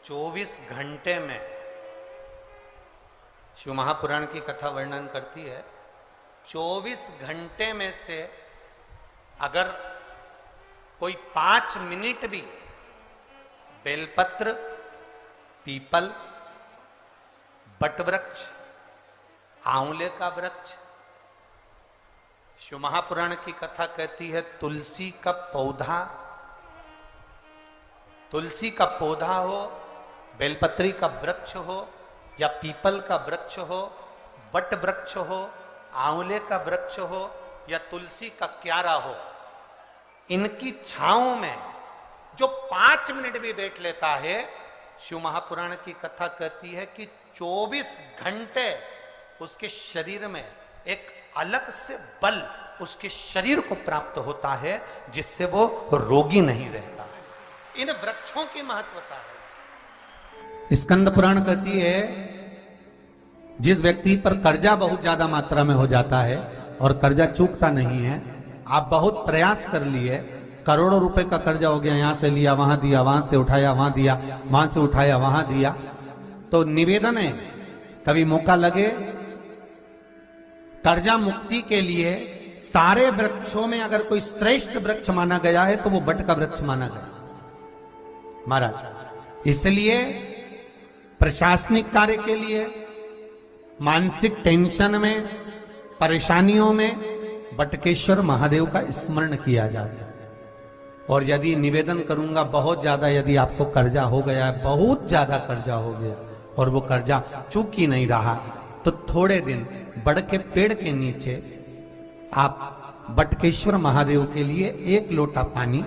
24 घंटे में शिव महापुराण की कथा वर्णन करती है, 24 घंटे में से अगर कोई 5 मिनट भी बेलपत्र, पीपल, बटवृक्ष, आंवले का वृक्ष, शिव महापुराण की कथा कहती है तुलसी का पौधा हो, बेलपत्री का वृक्ष हो या पीपल का वृक्ष हो, बट वृक्ष हो, आंवले का वृक्ष हो या तुलसी का क्यारा हो, इनकी छांव में जो 5 मिनट भी बैठ लेता है, शिव महापुराण की कथा कहती है कि 24 घंटे उसके शरीर में एक अलग से बल उसके शरीर को प्राप्त होता है जिससे वो रोगी नहीं रहता है। इन वृक्षों की महत्वता है। स्कंद पुराण कहती है जिस व्यक्ति पर कर्जा बहुत ज्यादा मात्रा में हो जाता है और कर्जा चूकता नहीं है, आप बहुत प्रयास कर लिए, करोड़ों रुपए का कर्जा हो गया, यहां से लिया वहां दिया, वहां से उठाया वहां दिया, वहां से उठाया वहां दिया, तो निवेदन है कभी मौका लगे कर्जा मुक्ति के लिए सारे वृक्षों में अगर कोई श्रेष्ठ वृक्ष माना गया है तो वो बट का वृक्ष माना गया महाराज। इसलिए प्रशासनिक कार्य के लिए, मानसिक टेंशन में, परेशानियों में बटकेश्वर महादेव का स्मरण किया जाता है। और यदि निवेदन करूंगा बहुत ज्यादा, यदि आपको कर्जा हो गया है, बहुत ज्यादा कर्जा हो गया और वो कर्जा चूक ही नहीं रहा, तो थोड़े दिन बड़ के पेड़ के नीचे आप बटकेश्वर महादेव के लिए 1 लोटा पानी,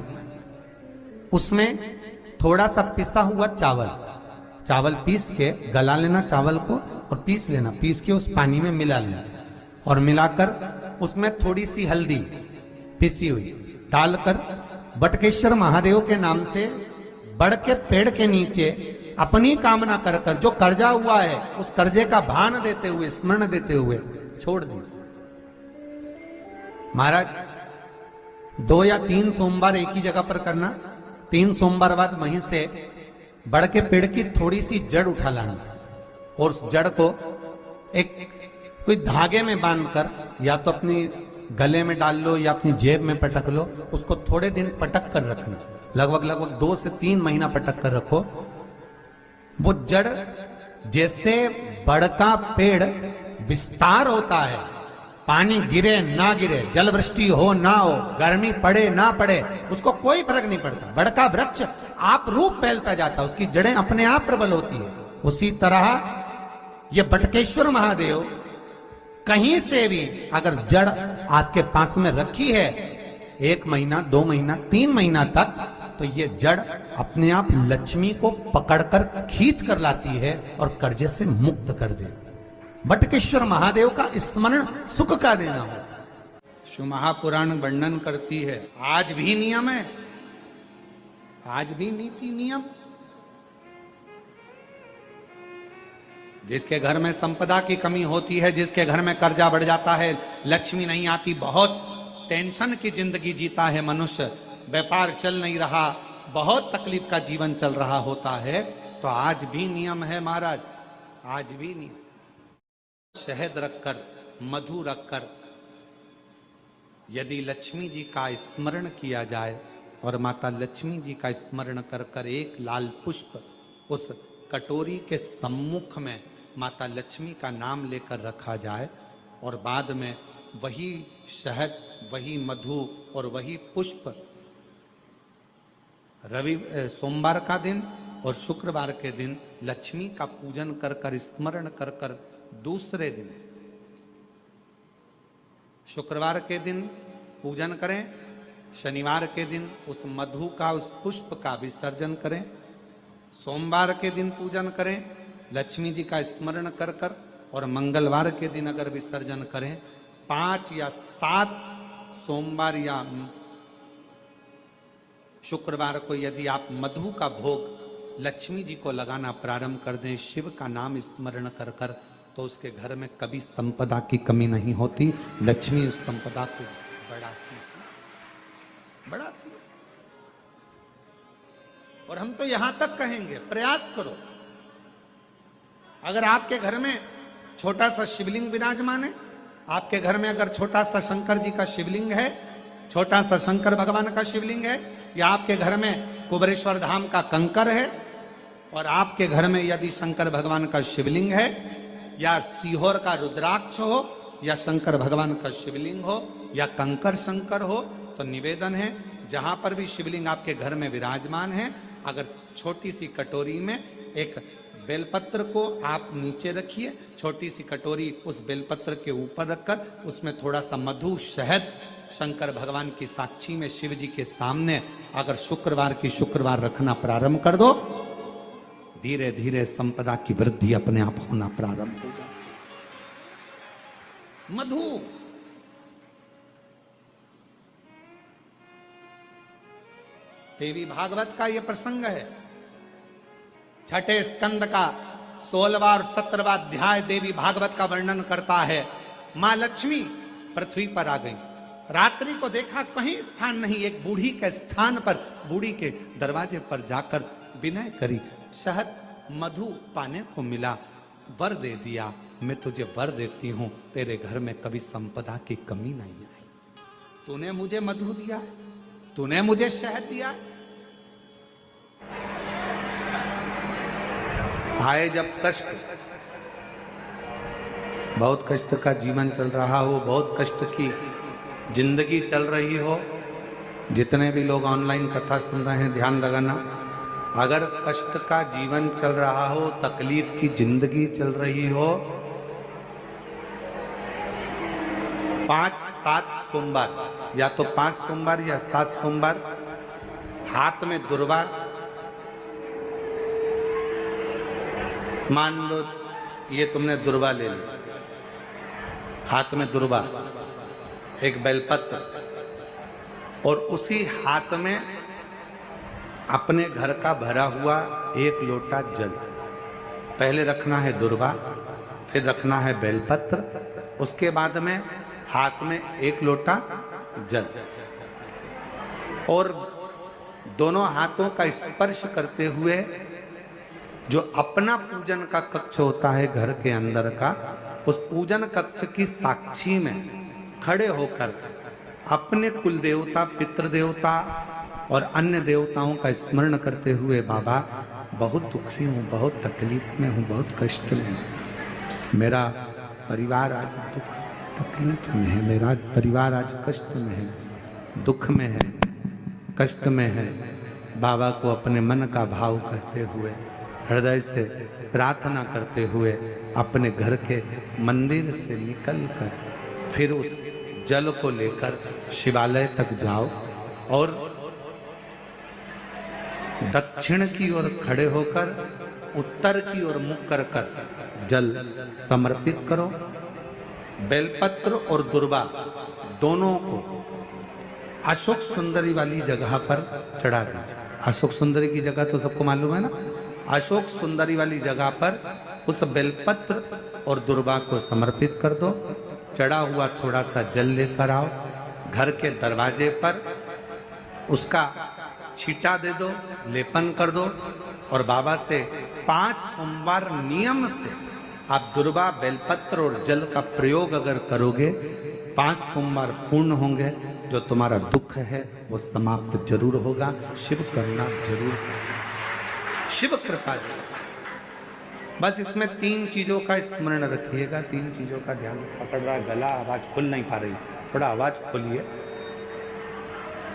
उसमें थोड़ा सा पिसा हुआ चावल पीस के गला लेना, चावल को और पीस लेना, पीस के उस पानी में मिला लेना और मिलाकर उसमें थोड़ी सी हल्दी पिसी हुई डालकर बटकेश्वर महादेव के नाम से बड़ के पेड़ के नीचे अपनी कामना कर कर जो कर्जा हुआ है उस कर्जे का भान देते हुए, स्मरण देते हुए छोड़ दीजिए महाराज। 2 या 3 सोमवार एक ही जगह पर करना, 3 सोमवार बाद वहीं से बड़ के पेड़ की थोड़ी सी जड़ उठा लाना और उस जड़ को एक कोई धागे में बांधकर या तो अपनी गले में डाल लो या अपनी जेब में पटक लो, उसको थोड़े दिन पटक कर रखना, लगभग 2 से 3 महीना पटक कर रखो। वो जड़ जैसे बड़ का पेड़ विस्तार होता है, पानी गिरे ना गिरे, जल वृष्टि हो ना हो, गर्मी पड़े ना पड़े, उसको कोई फर्क नहीं पड़ता, बड़ का वृक्ष आप रूप फैलता जाता, उसकी जड़ें अपने आप प्रबल होती है। उसी तरह ये बटकेश्वर महादेव कहीं से भी अगर जड़ आपके पास में रखी है 1 महीना, 2 महीना, 3 महीना तक, तो ये जड़ अपने आप लक्ष्मी को पकड़कर खींच कर लाती है और कर्जे से मुक्त कर देती है। बटकेश्वर महादेव का स्मरण सुख का देना हो। शिव महापुराण वर्णन करती है आज भी नियम है, आज भी नीति नियम। जिसके घर में संपदा की कमी होती है, जिसके घर में कर्जा बढ़ जाता है, लक्ष्मी नहीं आती, बहुत टेंशन की जिंदगी जीता है मनुष्य, व्यापार चल नहीं रहा, बहुत तकलीफ का जीवन चल रहा होता है, तो आज भी नियम है महाराज, आज भी नियम। शहद रखकर, मधु रखकर यदि लक्ष्मी जी का स्मरण किया जाए और माता लक्ष्मी जी का स्मरण कर कर 1 लाल पुष्प उस कटोरी के सम्मुख में माता लक्ष्मी का नाम लेकर रखा जाए और बाद में वही शहद, वही मधु और वही पुष्प सोमवार का दिन और शुक्रवार के दिन लक्ष्मी का पूजन कर कर, स्मरण कर कर, दूसरे दिन शुक्रवार के दिन पूजन करें, शनिवार के दिन उस मधु का, उस पुष्प का विसर्जन करें, सोमवार के दिन पूजन करें लक्ष्मी जी का स्मरण कर कर, और मंगलवार के दिन अगर विसर्जन करें, 5 या 7 सोमवार या शुक्रवार को यदि आप मधु का भोग लक्ष्मी जी को लगाना प्रारंभ कर दें, शिव का नाम स्मरण कर कर, तो उसके घर में कभी संपदा की कमी नहीं होती, लक्ष्मी उस संपदा को बढ़ाती है। और हम तो यहां तक कहेंगे, प्रयास करो। अगर आपके घर में छोटा सा शिवलिंग विराजमान है, आपके घर में अगर छोटा सा शंकर जी का शिवलिंग है, छोटा सा शंकर भगवान का शिवलिंग है, या आपके घर में कुबेरेश्वर धाम का कंकर है, और आपके घर में यदि शंकर भगवान का शिवलिंग है, या सीहोर का रुद्राक्ष हो, या शंकर भगवान का शिवलिंग हो, या कंकर शंकर हो, तो निवेदन है जहां पर भी शिवलिंग आपके घर में विराजमान है, अगर छोटी सी कटोरी में एक बेलपत्र को आप नीचे रखिए, छोटी सी कटोरी उस बेलपत्र के ऊपर रखकर उसमें थोड़ा सा मधु शहद शंकर भगवान की साक्षी में शिव जी के सामने अगर शुक्रवार की शुक्रवार रखना प्रारंभ कर दो, धीरे धीरे संपदा की वृद्धि अपने आप होना प्रारंभ होगा। मधु देवी भागवत का यह प्रसंग है, छठे स्कंद का 16वां और 17वां अध्याय देवी भागवत का वर्णन करता है। मां लक्ष्मी पृथ्वी पर आ गई, रात्रि को देखा कहीं स्थान नहीं, एक बूढ़ी के स्थान पर, बूढ़ी के दरवाजे पर जाकर विनय करी, शहद मधु पाने को मिला, वर दे दिया, मैं तुझे वर देती हूं, तेरे घर में कभी संपदा की कमी नहीं आई। तूने मुझे मधु दिया, तूने मुझे शहद दिया। आए जब कष्ट, बहुत कष्ट का जीवन चल रहा हो, बहुत कष्ट की जिंदगी चल रही हो, जितने भी लोग ऑनलाइन कथा सुन रहे हैं ध्यान लगाना, अगर कष्ट का जीवन चल रहा हो, तकलीफ की जिंदगी चल रही हो, 5-7 सोमवार, या तो 5 सोमवार या 7 सोमवार, हाथ में दुर्वा, मान लो ये तुमने दुर्वा ले ली, हाथ में दुर्वा, एक बेलपत्र, और उसी हाथ में अपने घर का भरा हुआ 1 लोटा जल, पहले रखना है दुर्वा, फिर रखना है बेलपत्र, उसके बाद में हाथ में 1 लोटा जल, और दोनों हाथों का स्पर्श करते हुए जो अपना पूजन का कक्ष होता है घर के अंदर का, उस पूजन कक्ष की साक्षी में खड़े होकर अपने कुल देवता, पितृ देवता और अन्य देवताओं का स्मरण करते हुए, बाबा बहुत दुखी हूँ, बहुत तकलीफ में हूँ, बहुत कष्ट में हूँ, मेरा परिवार आज दुख तकलीफ में है, मेरा परिवार आज कष्ट में है, दुख में है, कष्ट में है, बाबा को अपने मन का भाव कहते हुए, हृदय से प्रार्थना करते हुए अपने घर के मंदिर से निकलकर फिर उस जल को लेकर शिवालय तक जाओ और दक्षिण की ओर खड़े होकर उत्तर की ओर मुख कर जल समर्पित करो। बेलपत्र और दुर्वा दोनों को अशोक सुंदरी वाली जगह पर चढ़ा दीजिए। अशोक सुंदरी की जगह तो सबको मालूम है ना, अशोक सुंदरी वाली जगह पर उस बेलपत्र और दुर्वा को समर्पित कर दो। चढ़ा हुआ थोड़ा सा जल लेकर आओ, घर के दरवाजे पर उसका छींटा दे दो, लेपन कर दो और बाबा से 5 सोमवार नियम से आप दुर्वा, बेलपत्र और जल का प्रयोग अगर करोगे 5 सोमवार पूर्ण होंगे, जो तुम्हारा दुख है वो समाप्त जरूर होगा। शिव करुणा जरूर, शिव कृपा जरूर। बस इसमें 3 चीजों का स्मरण रखिएगा, 3 चीजों का ध्यान। पकड़ रहा गला, आवाज खुल नहीं पा रही, थोड़ा आवाज खोलिए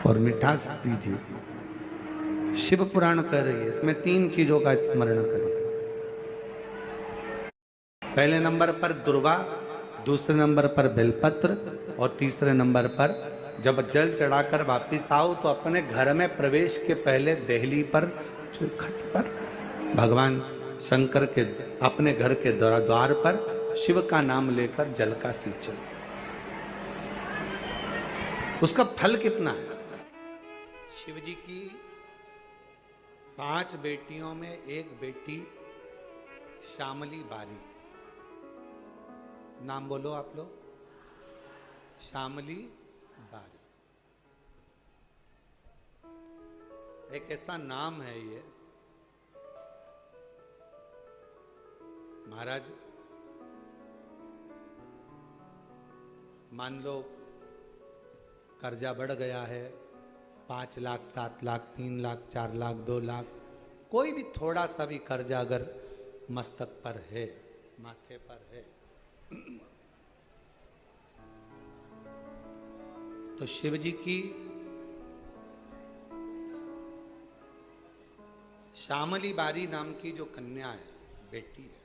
और मिठास दीजिए। शिव पुराण कर रही है, इसमें 3 चीजों का स्मरण करिए। पहले नंबर पर दुर्वा, दूसरे नंबर पर बेलपत्र और तीसरे नंबर पर जब जल चढ़ाकर वापिस आओ तो अपने घर में प्रवेश के पहले देहली पर, चौखट पर भगवान शंकर के अपने घर के द्वार पर शिव का नाम लेकर जल का सिंचन। उसका फल कितना है? शिव जी की 5 बेटियों में एक बेटी श्यामली बारी, नाम बोलो आप लोग, श्यामली बारी। एक ऐसा नाम है ये, महाराज मान लो कर्जा बढ़ गया है 5 लाख 7 लाख 3 लाख 4 लाख 2 लाख, कोई भी थोड़ा सा भी कर्जा अगर मस्तक पर है, माथे पर है, तो शिव जी की श्यामली बारी नाम की जो कन्या है, बेटी है,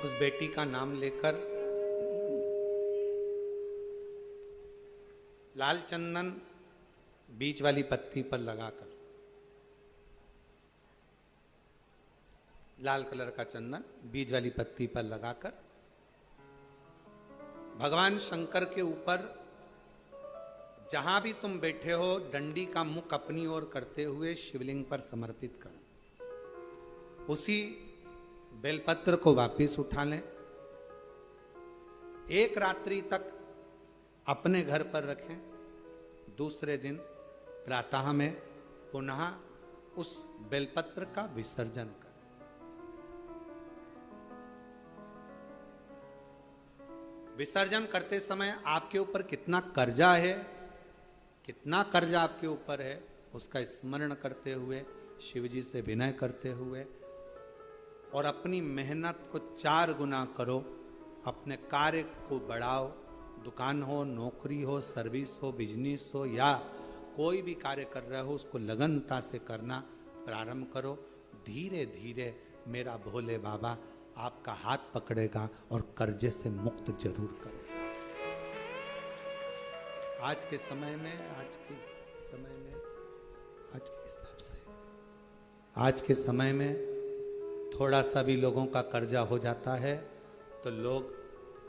उस बेटी का नाम लेकर लाल चंदन बीच वाली पत्ती पर लगाकर, लाल कलर का चंदन बीज वाली पत्ती पर लगाकर भगवान शंकर के ऊपर जहां भी तुम बैठे हो डंडी का मुख अपनी ओर करते हुए शिवलिंग पर समर्पित करो। उसी बेलपत्र को वापिस उठा लें, एक रात्रि तक अपने घर पर रखें, दूसरे दिन प्रातः में पुनः उस बेलपत्र का विसर्जन करें। विसर्जन करते समय आपके ऊपर कितना कर्जा है, कितना कर्जा आपके ऊपर है, उसका स्मरण करते हुए, शिव जी से विनय करते हुए, और अपनी मेहनत को 4 गुना करो, अपने कार्य को बढ़ाओ। दुकान हो, नौकरी हो, सर्विस हो, बिजनेस हो, या कोई भी कार्य कर रहे हो उसको लगनता से करना प्रारंभ करो। धीरे धीरे मेरा भोले बाबा आपका हाथ पकड़ेगा और कर्जे से मुक्त जरूर करेगा। आज के समय में, आज के हिसाब से, आज के समय में थोड़ा सा भी लोगों का कर्जा हो जाता है तो लोग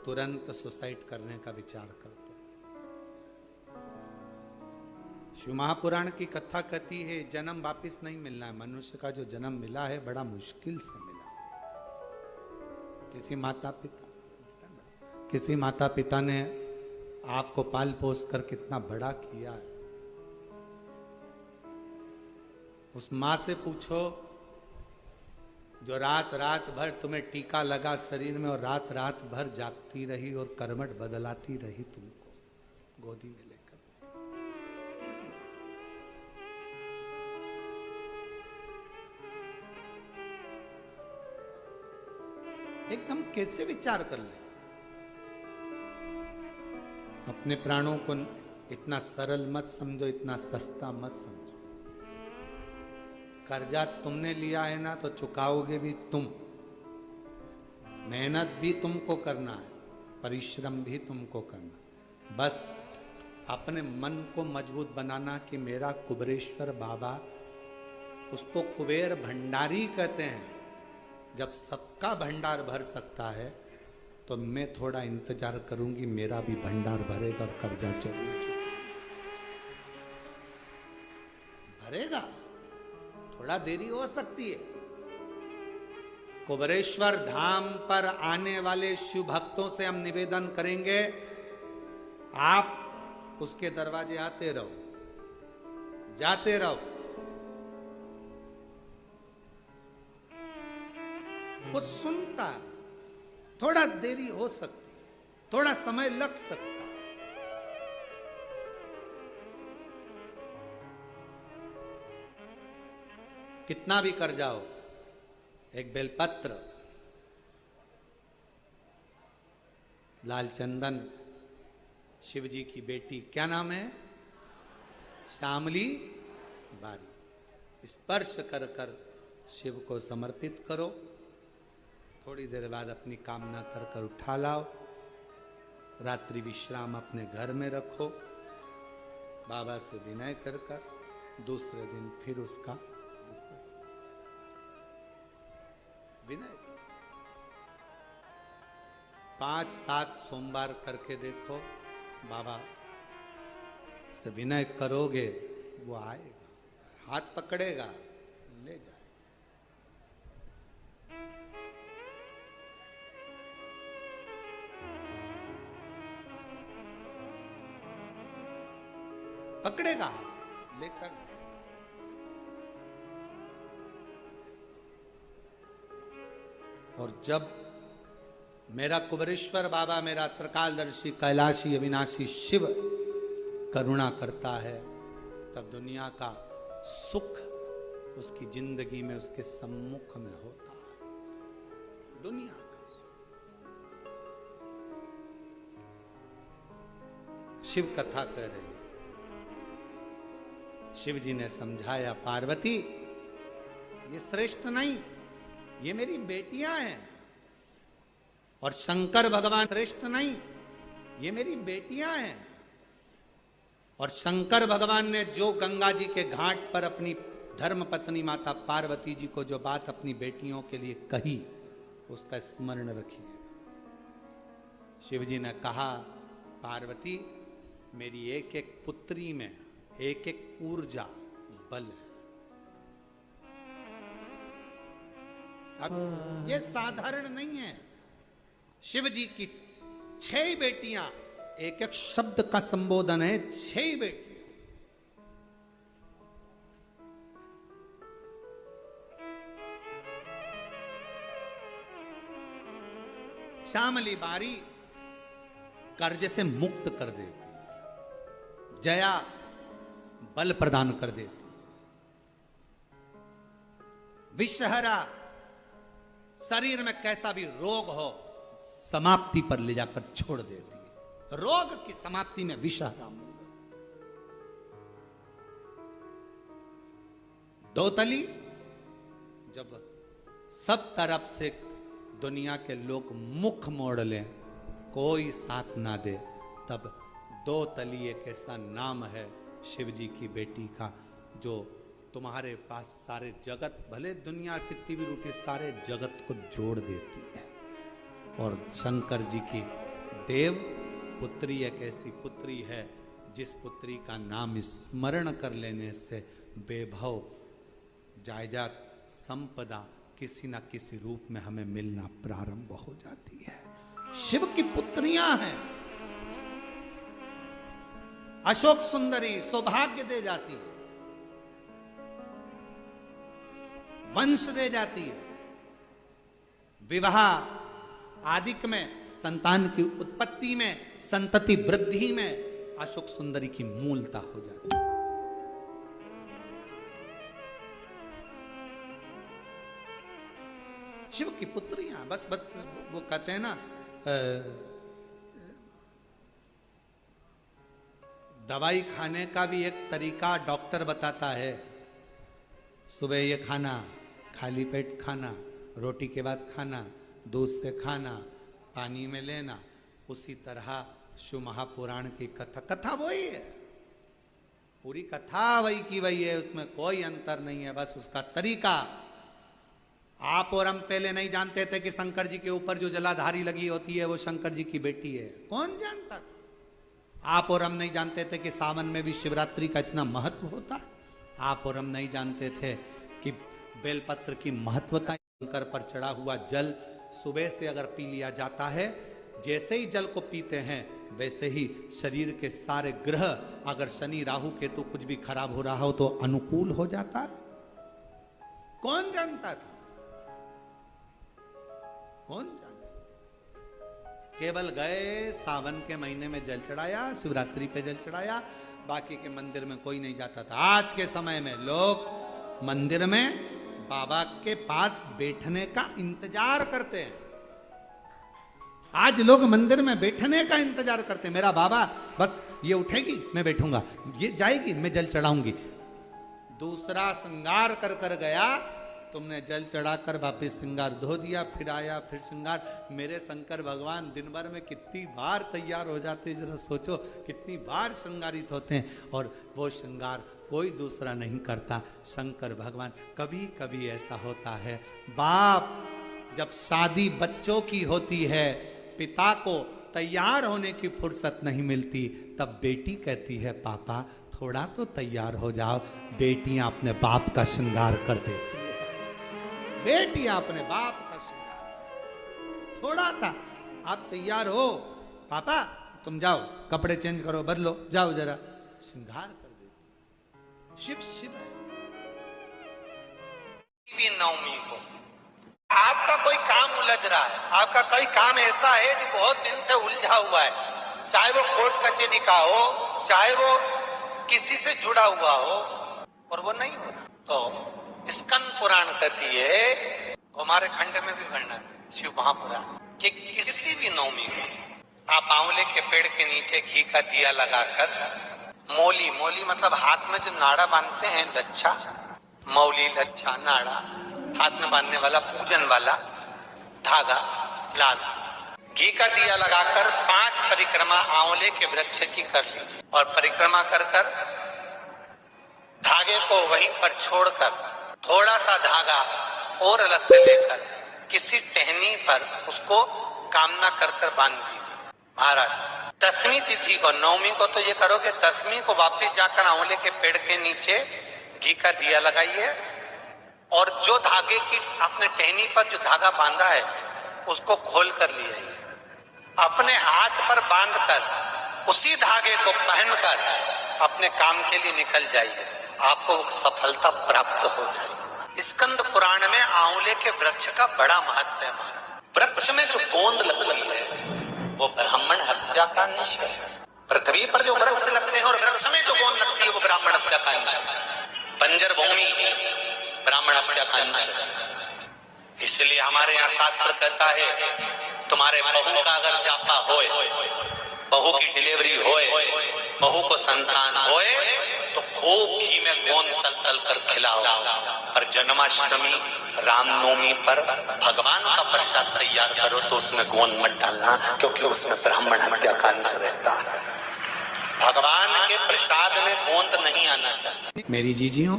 तुरंत सुसाइड करने का विचार करते हैं। शिव महापुराण की कथा कहती है जन्म वापिस नहीं मिलना है। मनुष्य का जो जन्म मिला है बड़ा मुश्किल से मिला। किसी माता पिता ने आपको पाल पोस कर कितना बड़ा किया है। उस माँ से पूछो जो रात रात भर तुम्हें टीका लगा शरीर में और रात रात भर जागती रही और करवट बदलाती रही तुमको गोदी में लेकर। एकदम कैसे विचार कर ले। अपने प्राणों को इतना सरल मत समझो, इतना सस्ता मत समझो। कर्जा तुमने लिया है ना तो चुकाओगे भी तुम। मेहनत भी तुमको करना है, परिश्रम भी तुमको करना। बस अपने मन को मजबूत बनाना कि मेरा कुबेरेश्वर बाबा, उसको कुबेर भंडारी कहते हैं। जब सबका भंडार भर सकता है तो मैं थोड़ा इंतजार करूंगी, मेरा भी भंडार भरेगा और कर्जा जरूर भरेगा। थोड़ा देरी हो सकती है। कुबेरेश्वर धाम पर आने वाले शिव भक्तों से हम निवेदन करेंगे, आप उसके दरवाजे आते रहो, जाते रहो। वो सुनता, थोड़ा देरी हो सकती, थोड़ा समय लग सकता। कितना भी कर जाओ, एक बेलपत्र, लाल चंदन, शिव जी की बेटी, क्या नाम है? श्यामली बारी, स्पर्श कर कर शिव को समर्पित करो। थोड़ी देर बाद अपनी कामना कर कर उठा लाओ। रात्रि विश्राम अपने घर में रखो, बाबा से विनय कर कर दूसरे दिन फिर उसका विनय। 5-7 सोमवार करके देखो, बाबा से विनय करोगे, वो आएगा, हाथ पकड़ेगा, ले जाए। पकड़ेगा लेकर। और जब मेरा कुबरेश्वर बाबा, मेरा त्रिकालदर्शी कैलाशी अविनाशी शिव करुणा करता है, तब दुनिया का सुख उसकी जिंदगी में, उसके सम्मुख में होता है। दुनिया का सुख। शिव कथा कह रही है। शिव जी ने समझाया, पार्वती ये श्रेष्ठ नहीं, ये मेरी बेटियां हैं। और शंकर भगवान श्रेष्ठ नहीं, ये मेरी बेटियां हैं। और शंकर भगवान ने जो गंगा जी के घाट पर अपनी धर्म पत्नी माता पार्वती जी को जो बात अपनी बेटियों के लिए कही, उसका स्मरण रखिए। शिव जी ने कहा, पार्वती मेरी एक एक पुत्री में एक एक ऊर्जा बल है। अब ये साधारण नहीं है। शिव जी की 6 बेटियां, एक एक शब्द का संबोधन है, 6 बेटियां। श्यामली बारी कर्ज से मुक्त कर देती है, जया बल प्रदान कर देती है, विषहरा शरीर में कैसा भी रोग हो समाप्ति पर ले जाकर छोड़ देती है। रोग की समाप्ति में विषहरा मिल गई। दोतली जब सब तरफ से दुनिया के लोग मुख मोड़ लें, कोई साथ ना दे, तब दो तली एक ऐसा नाम है शिव जी की बेटी का, जो तुम्हारे पास सारे जगत, भले दुनिया कितनी भी रूठी, सारे जगत को जोड़ देती है। और शंकर जी की देव पुत्री एक ऐसी पुत्री है जिस पुत्री का नाम स्मरण कर लेने से वैभव, जायदाद, संपदा किसी ना किसी रूप में हमें मिलना प्रारंभ हो जाती है। शिव की पुत्रियां हैं। अशोक सुंदरी सौभाग्य दे जाती है, वंश दे जाती है, विवाह आदिक में, संतान की उत्पत्ति में, संतति वृद्धि में अशोक सुंदरी की मूलता हो जाती है। शिव की पुत्रियां, बस वो कहते हैं ना, दवाई खाने का भी एक तरीका डॉक्टर बताता है। सुबह ये खाना, खाली पेट खाना, रोटी के बाद खाना, दूध से खाना, पानी में लेना। उसी तरह शिव महापुराण की कथा वही है, पूरी कथा वही की वही है, उसमें कोई अंतर नहीं है, बस उसका तरीका। आप और हम पहले नहीं जानते थे कि शंकर जी के ऊपर जो जलाधारी लगी होती है वो शंकर जी की बेटी है, कौन जानता था? आप और हम नहीं जानते थे कि सावन में भी शिवरात्रि का इतना महत्व होता है। आप और हम नहीं जानते थे कि बेलपत्र की महत्वता, शंकर पर चढ़ा हुआ जल सुबह से अगर पी लिया जाता है, जैसे ही जल को पीते हैं वैसे ही शरीर के सारे ग्रह, अगर शनि राहु केतु कुछ भी खराब हो रहा हो तो अनुकूल हो जाता है। कौन जानता था? कौन जाने? केवल गए, सावन के महीने में जल चढ़ाया, शिवरात्रि पे जल चढ़ाया, बाकी के मंदिर में कोई नहीं जाता था। आज के समय में लोग मंदिर में बाबा के पास बैठने का इंतजार करते हैं। आज लोग मंदिर में बैठने का इंतजार करते हैं। मेरा बाबा बस ये उठेगी मैं बैठूंगा, ये जाएगी मैं जल चढ़ाऊंगी। दूसरा श्रृंगार कर कर गया, तुमने जल चढ़ाकर वापिस श्रृंगार धो दिया, फिर आया, फिर श्रृंगार। मेरे शंकर भगवान दिन भर में कितनी बार तैयार हो जाते हैं, जरा सोचो, कितनी बार श्रृंगारित होते हैं। और वो श्रृंगार कोई दूसरा नहीं करता, शंकर भगवान। कभी कभी ऐसा होता है, बाप जब शादी बच्चों की होती है, पिता को तैयार होने की फुर्सत नहीं मिलती, तब बेटी कहती है पापा थोड़ा तो तैयार हो जाओ। बेटियां अपने बाप का श्रृंगार कर देती है, बेटियां अपने बाप का श्रृंगार। थोड़ा था, आप तैयार हो पापा, तुम जाओ कपड़े चेंज करो, बदलो, जाओ जरा, श्रृंगार कर। शिव शिव है। नवमी को आपका कोई काम उलझ रहा है, आपका कोई काम ऐसा है जो बहुत दिन से उलझा हुआ है, चाहे वो कोर्ट कचहरी का हो, चाहे वो किसी से जुड़ा हुआ हो, और वो नहीं हो रहा, तो स्कंद पुराण कहती है, हमारे खंड में भी वर्णन है शिव महापुराण, कि किसी भी नवमी को आप आंवले के पेड़ के नीचे घी का दिया लगाकर मौली, मौली मतलब हाथ में जो नाड़ा बांधते हैं, लच्छा, मौली लच्छा नाड़ा, हाथ में बांधने वाला पूजन वाला धागा लाल, घी का दिया लगाकर 5 परिक्रमा आंवले के वृक्ष की कर लीजिए, और परिक्रमा कर कर धागे को वहीं पर छोड़कर थोड़ा सा धागा और अलग से लेकर किसी टहनी पर उसको कामना कर कर बांध दीजिए। महाराज 10वीं तिथि को, नवमी को तो ये करोगे, 10वीं को वापिस जाकर आंवले के पेड़ के नीचे घी का दिया लगाइए, और जो धागे की आपने टहनी पर जो धागा बांधा है उसको खोल कर ले आइए, अपने हाथ पर बांधकर उसी धागे को पहनकर अपने काम के लिए निकल जाइए, आपको सफलता प्राप्त हो जाए। स्कंद पुराण में आंवले के वृक्ष का बड़ा महत्व है। वृक्ष में जो गोंद लगती है वो ब्राह्मण हत्या का अंश है। पृथ्वी पर जो वृक्ष लगते हैं और वृक्ष में जो गोंद लगती है वो ब्राह्मण हत्या का अंश है। बंजर भूमि ब्राह्मण हत्या का अंश है। इसलिए हमारे यहाँ शास्त्र कहता है, तुम्हारे बहू का अगर जापा होए, बहू की डिलीवरी होए, बहू को संतान होए, तो खूब घी में गोंद तल तल कर खिलाओ। पर जन्माष्टमी रामनवमी पर भगवान का प्रसाद तैयार करो तो उसमें गोंद मत डालना, क्योंकि उसमें ब्राह्मण हत्या का अंश रहता है। भगवान के प्रसाद में गोंद नहीं आना चाहिए। मेरी जीजियों,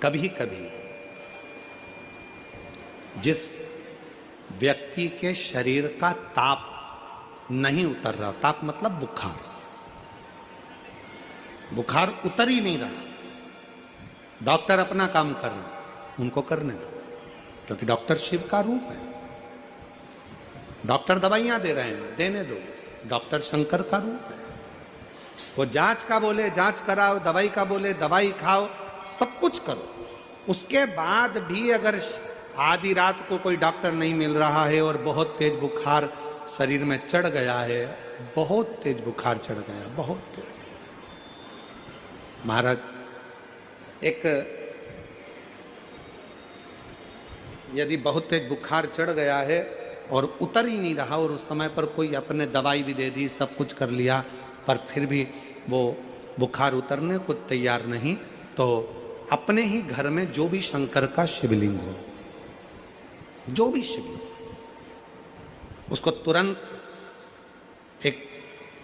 कभी कभी जिस व्यक्ति के शरीर का ताप नहीं उतर रहा, ताप मतलब बुखार, बुखार उतर ही नहीं रहा, डॉक्टर अपना काम कर रहे, उनको करने दो, क्योंकि डॉक्टर शिव का रूप है। डॉक्टर दवाइयां दे रहे हैं, देने दो, डॉक्टर शंकर का रूप है। वो जांच का बोले जांच कराओ, दवाई का बोले दवाई खाओ, सब कुछ करो। उसके बाद भी अगर आधी रात को कोई डॉक्टर नहीं मिल रहा है और बहुत तेज बुखार शरीर में चढ़ गया है, बहुत तेज बुखार चढ़ गया, बहुत तेज। महाराज, एक यदि बहुत तेज बुखार चढ़ गया है और उतर ही नहीं रहा, और उस समय पर कोई अपने दवाई भी दे दी, सब कुछ कर लिया, पर फिर भी वो बुखार उतरने को तैयार नहीं, तो अपने ही घर में जो भी शंकर का शिवलिंग हो, जो भी शिवलिंग, उसको तुरंत एक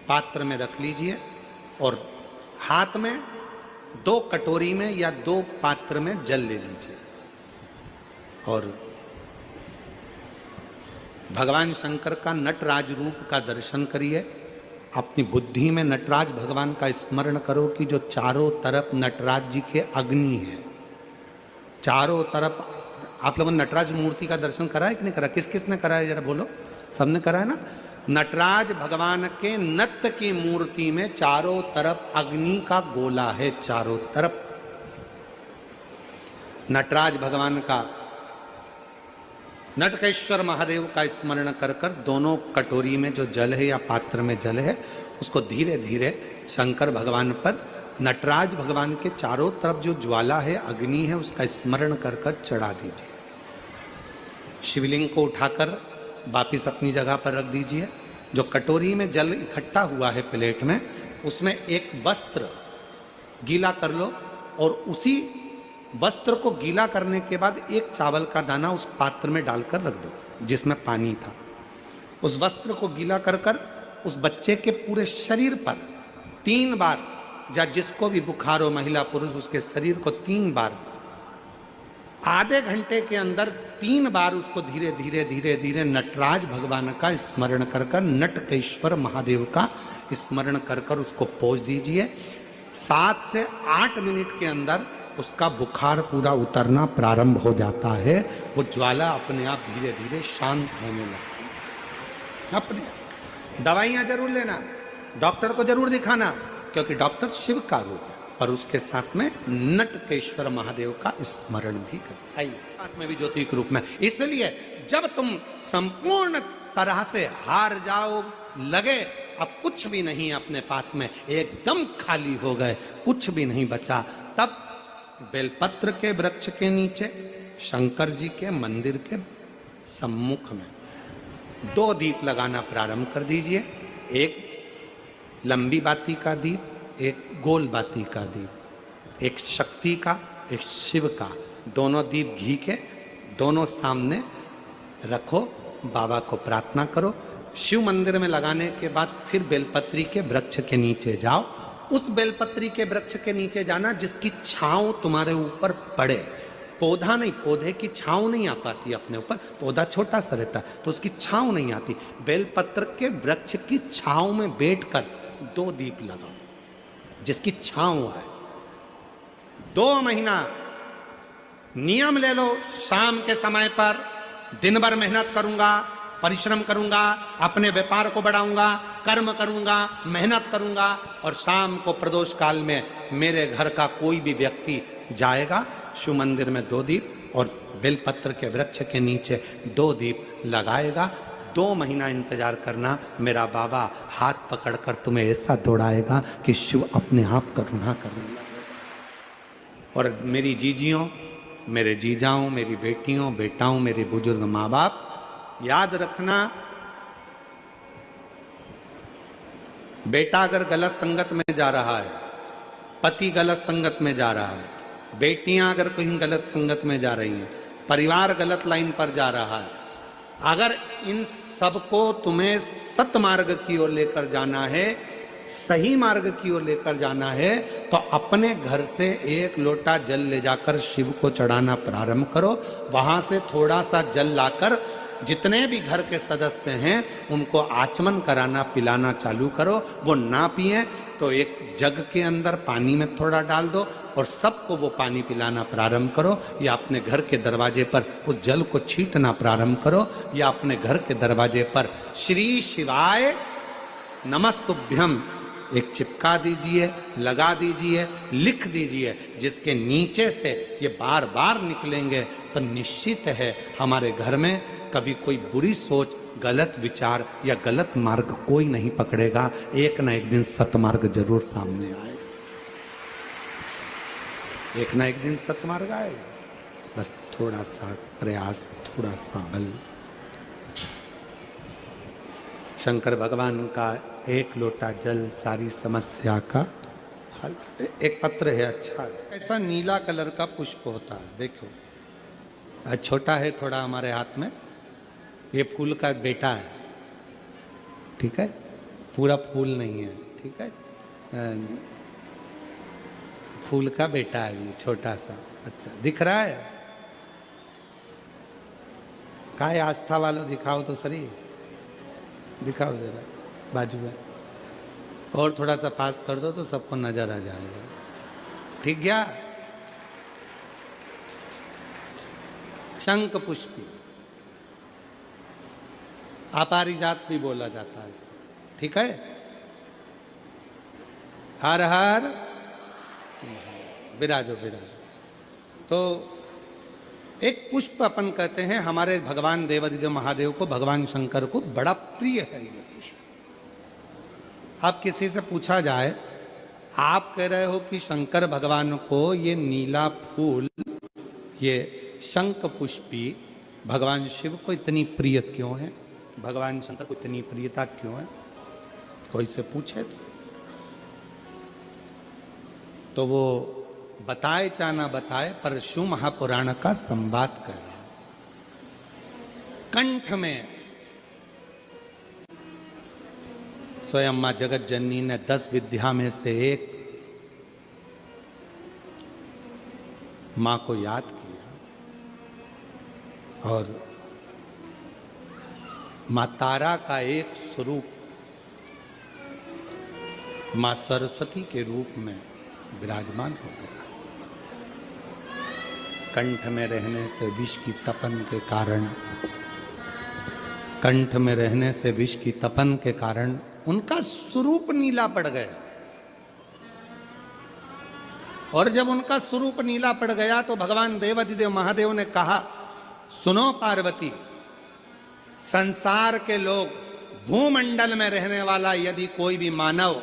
पात्र में रख लीजिए और हाथ में 2 कटोरी में या 2 पात्र में जल ले लीजिए, और भगवान शंकर का नटराज रूप का दर्शन करिए। अपनी बुद्धि में नटराज भगवान का स्मरण करो कि जो चारों तरफ नटराज जी के अग्नि है, चारों तरफ। आप लोगों ने नटराज मूर्ति का दर्शन करा है कि नहीं करा? किस किस ने करा है जरा बोलो? सबने करा है ना? नटराज भगवान के नत्य की मूर्ति में चारों तरफ अग्नि का गोला है, चारों तरफ। नटराज भगवान का, नटकेश्वर महादेव का स्मरण कर कर दोनों कटोरी में जो जल है या पात्र में जल है, उसको धीरे धीरे शंकर भगवान पर, नटराज भगवान के चारों तरफ जो ज्वाला है, अग्नि है, उसका स्मरण कर कर चढ़ा दीजिए। शिवलिंग को उठाकर वापिस अपनी जगह पर रख दीजिए। जो कटोरी में जल इकट्ठा हुआ है प्लेट में, उसमें एक वस्त्र गीला कर लो, और उसी वस्त्र को गीला करने के बाद एक चावल का दाना उस पात्र में डालकर रख दो जिसमें पानी था। उस वस्त्र को गीला कर कर उस बच्चे के पूरे शरीर पर 3 बार, या जिसको भी बुखार हो, महिला पुरुष, उसके शरीर को 3 बार, आधे घंटे के अंदर 3 बार उसको धीरे धीरे धीरे धीरे नटराज भगवान का स्मरण कर कर, नटकेश्वर महादेव का स्मरण कर कर उसको पोंछ दीजिए। 7 से 8 मिनट के अंदर उसका बुखार पूरा उतरना प्रारंभ हो जाता है। वो ज्वाला अपने आप धीरे धीरे शांत होने लगती है। अपने दवाइयाँ जरूर लेना, डॉक्टर को जरूर दिखाना, क्योंकि डॉक्टर शिव का रूप है, और उसके साथ में नटकेश्वर महादेव का स्मरण भी कर, पास में भी ज्योति के रूप में। इसलिए जब तुम संपूर्ण तरह से हार जाओ, लगे अब कुछ भी नहीं अपने पास में, एकदम खाली हो गए, कुछ भी नहीं बचा, तब बेलपत्र के वृक्ष के नीचे शंकर जी के मंदिर के सम्मुख में 2 दीप लगाना प्रारंभ कर दीजिए। एक लंबी बाती का दीप, एक गोल बाती का दीप, एक शक्ति का, एक शिव का, दोनों दीप घी के दोनों सामने रखो, बाबा को प्रार्थना करो। शिव मंदिर में लगाने के बाद फिर बेलपत्री के वृक्ष के नीचे जाओ। उस बेलपत्री के वृक्ष के नीचे जाना जिसकी छांव तुम्हारे ऊपर पड़े, पौधा नहीं, पौधे की छांव नहीं आ पाती अपने ऊपर, पौधा छोटा सा रहता है तो उसकी छांव नहीं आती। बेलपत्र के वृक्ष की छांव में बैठकर 2 दीप लगाओ जिसकी छांव है। 2 महीना नियम ले लो, शाम के समय पर दिन भर मेहनत करूंगा, परिश्रम करूंगा, अपने व्यापार को बढ़ाऊंगा, कर्म करूंगा, मेहनत करूंगा, और शाम को प्रदोष काल में मेरे घर का कोई भी व्यक्ति जाएगा, शिव मंदिर में 2 दीप और बेलपत्र के वृक्ष के नीचे 2 दीप लगाएगा। 2 महीना इंतजार करना, मेरा बाबा हाथ पकड़कर तुम्हें ऐसा दौड़ाएगा कि शिव अपने आप करुणा करने लगेगा। और मेरी जीजियों, मेरे जीजाओं, मेरी बेटियों, बेटाओं, मेरे बुजुर्ग माँ बाप, याद रखना, बेटा अगर गलत संगत में जा रहा है, पति गलत संगत में जा रहा है, बेटियां अगर कहीं गलत संगत में जा रही हैं, परिवार गलत लाइन पर जा रहा है, अगर इन सबको तुम्हें सतमार्ग की ओर लेकर जाना है, सही मार्ग की ओर लेकर जाना है, तो अपने घर से 1 लोटा जल ले जाकर शिव को चढ़ाना प्रारंभ करो। वहां से थोड़ा सा जल लाकर जितने भी घर के सदस्य हैं उनको आचमन कराना, पिलाना चालू करो। वो ना पिए तो एक जग के अंदर पानी में थोड़ा डाल दो और सबको वो पानी पिलाना प्रारंभ करो, या अपने घर के दरवाजे पर उस जल को छींटना प्रारंभ करो, या अपने घर के दरवाजे पर श्री शिवाय नमस्तुभ्यम एक चिपका दीजिए, लगा दीजिए, लिख दीजिए, जिसके नीचे से ये बार बार निकलेंगे तो निश्चित है हमारे घर में कभी कोई बुरी सोच, गलत विचार या गलत मार्ग कोई नहीं पकड़ेगा। एक ना एक दिन सतमार्ग जरूर सामने आएगा, एक ना एक दिन सतमार्ग आएगा। बस थोड़ा सा प्रयास, थोड़ा सा बल। शंकर भगवान का 1 लोटा जल सारी समस्या का हल। एक पत्र है, अच्छा है, ऐसा नीला कलर का पुष्प होता है, देखो छोटा है थोड़ा हमारे हाथ में, ये फूल का बेटा है, ठीक है, पूरा फूल नहीं है, ठीक है, फूल का बेटा है ये छोटा सा। अच्छा दिख रहा है, काय आस्था वालों दिखाओ तो सही, दिखाओ जरा बाजू में, और थोड़ा सा पास कर दो तो सबको नजर आ जाएगा, ठीक गया। शंख पुष्पी, अपारिजात भी बोला जाता है इसको, ठीक है। हर हर विराजो विराजो। तो एक पुष्प अपन कहते हैं, हमारे भगवान देवादिदेव महादेव को, भगवान शंकर को बड़ा प्रिय है ये पुष्प। आप किसी से पूछा जाए, आप कह रहे हो कि शंकर भगवान को ये नीला फूल, ये शंख पुष्पी भगवान शिव को इतनी प्रिय क्यों है, भगवान शंकर को इतनी प्रियता क्यों है, कोई से पूछे तो वो बताए चाहे ना बताए, पर शिव महापुराण का संवाद कर रहा है। कंठ में स्वयं मां जगत जननी ने 10 विद्या में से एक मां को याद किया, और मां तारा का एक स्वरूप मां सरस्वती के रूप में विराजमान हो गया। कंठ में रहने से विष की तपन के कारण, कंठ में रहने से विष की तपन के कारण उनका स्वरूप नीला पड़ गया। और जब उनका स्वरूप नीला पड़ गया तो भगवान देवाधिदेव महादेव ने कहा, सुनो पार्वती, संसार के लोग, भूमंडल में रहने वाला यदि कोई भी मानव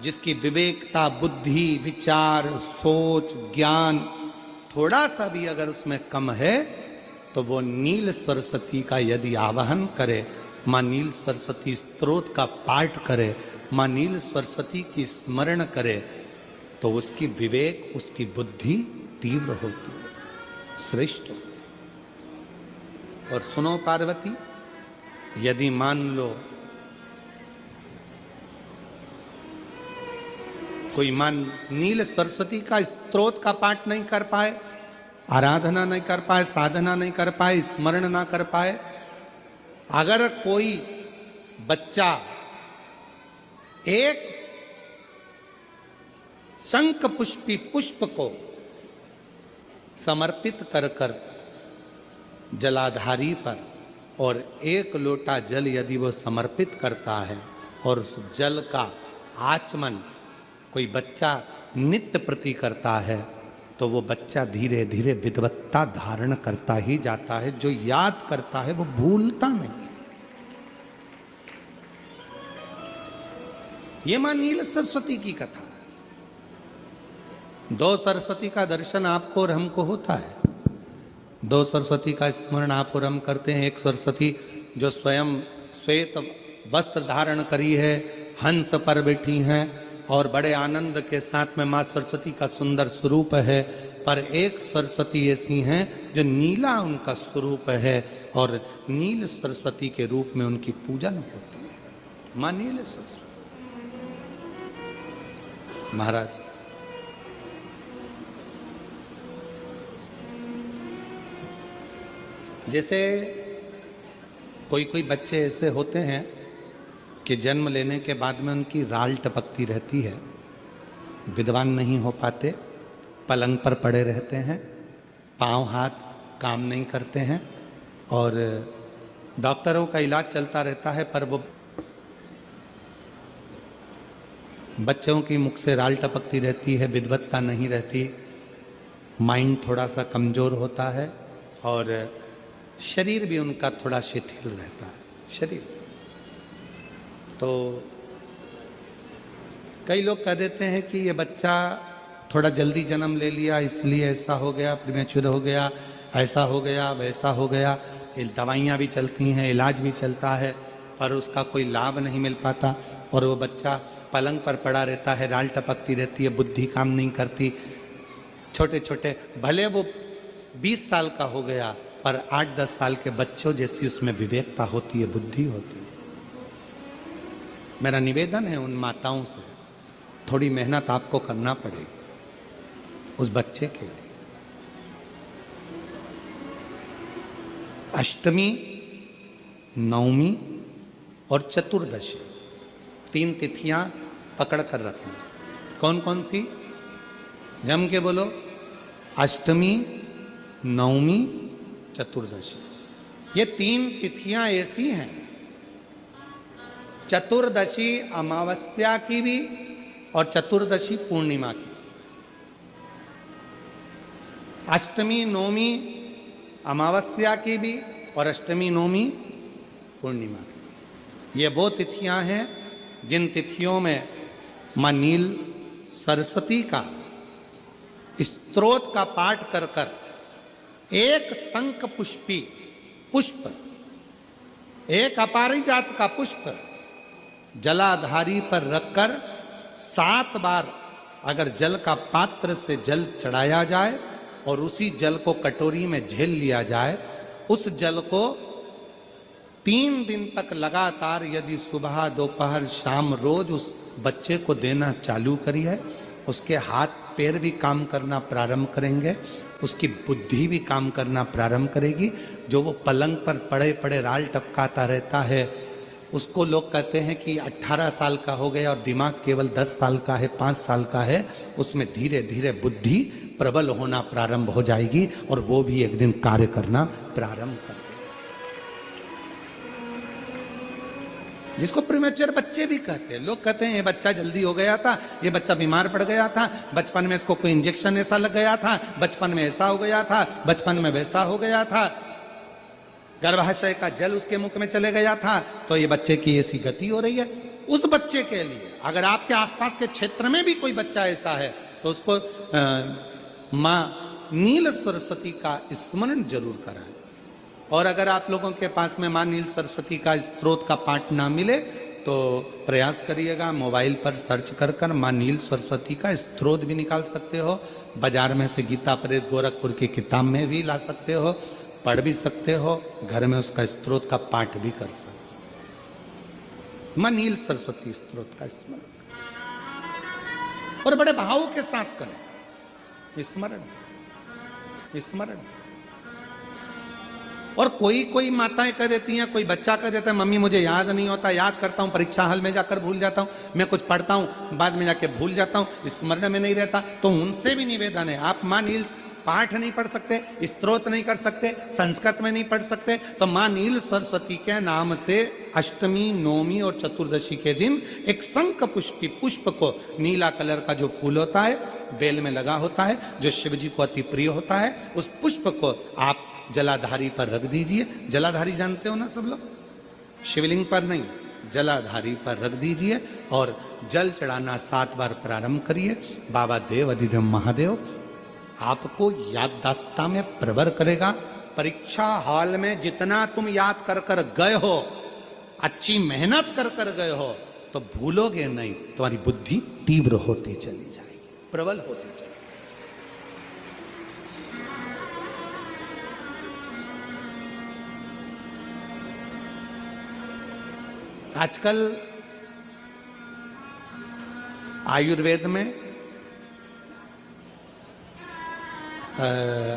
जिसकी विवेकता, बुद्धि, विचार, सोच, ज्ञान थोड़ा सा भी अगर उसमें कम है तो वो नील सरस्वती का यदि आवाहन करे, माँ नील सरस्वती स्तोत्र का पाठ करे, माँ नील सरस्वती की स्मरण करे, तो उसकी विवेक, उसकी बुद्धि तीव्र होती है, श्रेष्ठ होती है। और सुनो पार्वती, यदि मान लो कोई नील सरस्वती का स्तोत्र का पाठ नहीं कर पाए, आराधना नहीं कर पाए, साधना नहीं कर पाए, स्मरण ना कर पाए, अगर कोई बच्चा एक शंख पुष्पी पुष्प को समर्पित कर कर जलाधारी पर और एक लोटा जल यदि वो समर्पित करता है और उस जल का आचमन कोई बच्चा नित्य प्रति करता है, तो वो बच्चा धीरे धीरे विद्वत्ता धारण करता ही जाता है। जो याद करता है वो भूलता नहीं। ये मां नील सरस्वती की कथा है। दो सरस्वती का दर्शन आपको और हमको होता है, दो सरस्वती का स्मरण आप और हम करते हैं। एक सरस्वती जो स्वयं श्वेत वस्त्र धारण करी है, हंस पर बैठी हैं और बड़े आनंद के साथ में माँ सरस्वती का सुंदर स्वरूप है। पर एक सरस्वती ऐसी हैं जो नीला उनका स्वरूप है और नील सरस्वती के रूप में उनकी पूजन होती है। माँ नील सरस्वती। महाराज जैसे कोई कोई बच्चे ऐसे होते हैं कि जन्म लेने के बाद में उनकी राल टपकती रहती है, विद्वान नहीं हो पाते, पलंग पर पड़े रहते हैं, पांव हाथ काम नहीं करते हैं और डॉक्टरों का इलाज चलता रहता है, पर वो बच्चों की मुख से राल टपकती रहती है, विद्वत्ता नहीं रहती, माइंड थोड़ा सा कमज़ोर होता है और शरीर भी उनका थोड़ा शिथिल रहता है। शरीर तो कई लोग कह देते हैं कि ये बच्चा थोड़ा जल्दी जन्म ले लिया इसलिए ऐसा हो गया, प्रीमेच्योर हो गया, ऐसा हो गया, वैसा हो गया। दवाइयाँ भी चलती हैं, इलाज भी चलता है, पर उसका कोई लाभ नहीं मिल पाता और वो बच्चा पलंग पर पड़ा रहता है, राल टपकती रहती है, बुद्धि काम नहीं करती। छोटे छोटे भले वो 20 साल का हो गया, पर 8-10 साल के बच्चों जैसी उसमें विवेकता होती है, बुद्धि होती है। मेरा निवेदन है उन माताओं से, थोड़ी मेहनत आपको करना पड़ेगी उस बच्चे के लिए। अष्टमी, नवमी और चतुर्दशी 3 तिथियां पकड़ कर रखना। कौन कौन सी? जम के बोलो। अष्टमी, नवमी, चतुर्दशी। ये 3 तिथियां ऐसी हैं, चतुर्दशी अमावस्या की भी और चतुर्दशी पूर्णिमा की। अष्टमी नवमी अमावस्या की भी और अष्टमी नवमी पूर्णिमा की। ये वो तिथियां हैं जिन तिथियों में मां नील सरस्वती का स्तोत्र का पाठ कर कर एक शंख पुष्पी पुष्प, एक अपारिजात का पुष्प जलाधारी पर रखकर 7 बार अगर जल का पात्र से जल चढ़ाया जाए और उसी जल को कटोरी में झेल लिया जाए, उस जल को 3 दिन तक लगातार यदि सुबह, दोपहर, शाम रोज उस बच्चे को देना चालू करी है, उसके हाथ पैर भी काम करना प्रारंभ करेंगे, उसकी बुद्धि भी काम करना प्रारंभ करेगी। जो वो पलंग पर पड़े पड़े राल टपकाता रहता है, उसको लोग कहते हैं कि 18 साल का हो गया और दिमाग केवल 10 साल का है, 5 साल का है, उसमें धीरे धीरे बुद्धि प्रबल होना प्रारंभ हो जाएगी और वो भी एक दिन कार्य करना प्रारंभ कर देगा। जिसको प्रीमेच्योर बच्चे भी कहते हैं। लोग कहते हैं ये बच्चा जल्दी हो गया था, ये बच्चा बीमार पड़ गया था, बचपन में इसको कोई इंजेक्शन ऐसा लग गया था, बचपन में ऐसा हो गया था, बचपन में वैसा हो गया था, गर्भाशय का जल उसके मुख में चले गया था, तो ये बच्चे की ऐसी गति हो रही है। उस बच्चे के लिए अगर आपके आसपास के क्षेत्र में भी कोई बच्चा ऐसा है तो उसको मां नील सरस्वती का स्मरण जरूर कराएं। और अगर आप लोगों के पास में मां नील सरस्वती का स्त्रोत का पाठ ना मिले तो प्रयास करिएगा, मोबाइल पर सर्च कर मां नील सरस्वती का स्त्रोत भी निकाल सकते हो। बाजार में से गीता प्रेस गोरखपुर की किताब में भी ला सकते हो, पढ़ भी सकते हो, घर में उसका स्त्रोत का पाठ भी कर सकते हो। मां नील सरस्वती स्त्रोत का स्मरण और बड़े भाव के साथ करें स्मरण स्मरण। और कोई माताएं कह देती हैं, कोई बच्चा कह देता है मम्मी मुझे याद नहीं होता, याद करता हूं परीक्षा हॉल में जाकर भूल जाता हूं, मैं कुछ पढ़ता हूं बाद में जाके भूल जाता हूं, स्मरण में नहीं रहता। तो उनसे भी निवेदन है, आप मां नील पाठ नहीं पढ़ सकते, स्तोत्र नहीं कर सकते, संस्कृत में नहीं पढ़ सकते, तो मां नील सरस्वती के नाम से अष्टमी, नवमी और चतुर्दशी के दिन एक शंख पुष्पी पुष्प को, नीला कलर का जो फूल होता है बेल में लगा होता है, जो शिव जी को अति प्रिय होता है, उस पुष्प को आप जलाधारी पर रख दीजिए। जलाधारी जानते हो ना सब लोग, शिवलिंग पर नहीं, जलाधारी पर रख दीजिए और जल चढ़ाना 7 बार प्रारंभ करिए। बाबा देव अधिदेव महादेव आपको याददाश्ता में प्रवर करेगा। परीक्षा हॉल में जितना तुम याद कर गए हो, अच्छी मेहनत कर गए हो, तो भूलोगे नहीं, तुम्हारी बुद्धि तीव्र होती चली जाएगी, प्रबल होती चली। आजकल आयुर्वेद में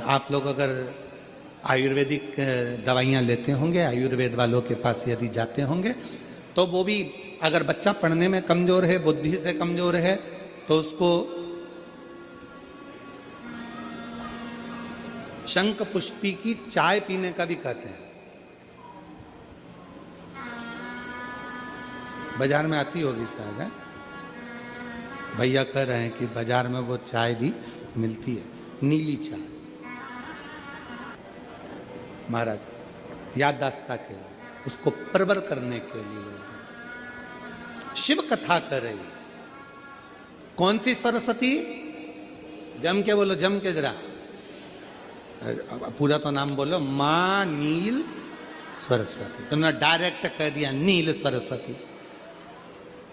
आप लोग अगर आयुर्वेदिक दवाइयाँ लेते होंगे, आयुर्वेद वालों के पास यदि जाते होंगे, तो वो भी अगर बच्चा पढ़ने में कमजोर है, बुद्धि से कमजोर है, तो उसको शंख पुष्पी की चाय पीने का भी कहते हैं। बाजार में आती होगी शायद, है भैया कह रहे हैं कि बाजार में वो चाय भी मिलती है, नीली चाय। महाराज याददाश्ता के लिए, उसको प्रबर करने के लिए लोग शिव कथा कर रही। कौन सी सरस्वती? जम के बोलो, जम के जरा, पूरा तो नाम बोलो, मां नील सरस्वती। तुमने डायरेक्ट कह दिया नील सरस्वती।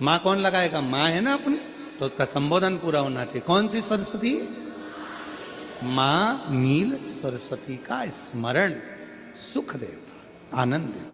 मां कौन लगाएगा? मां है ना अपनी, तो उसका संबोधन पूरा होना चाहिए। कौन सी सरस्वती? मां नील सरस्वती का स्मरण सुख देता, आनंद देता।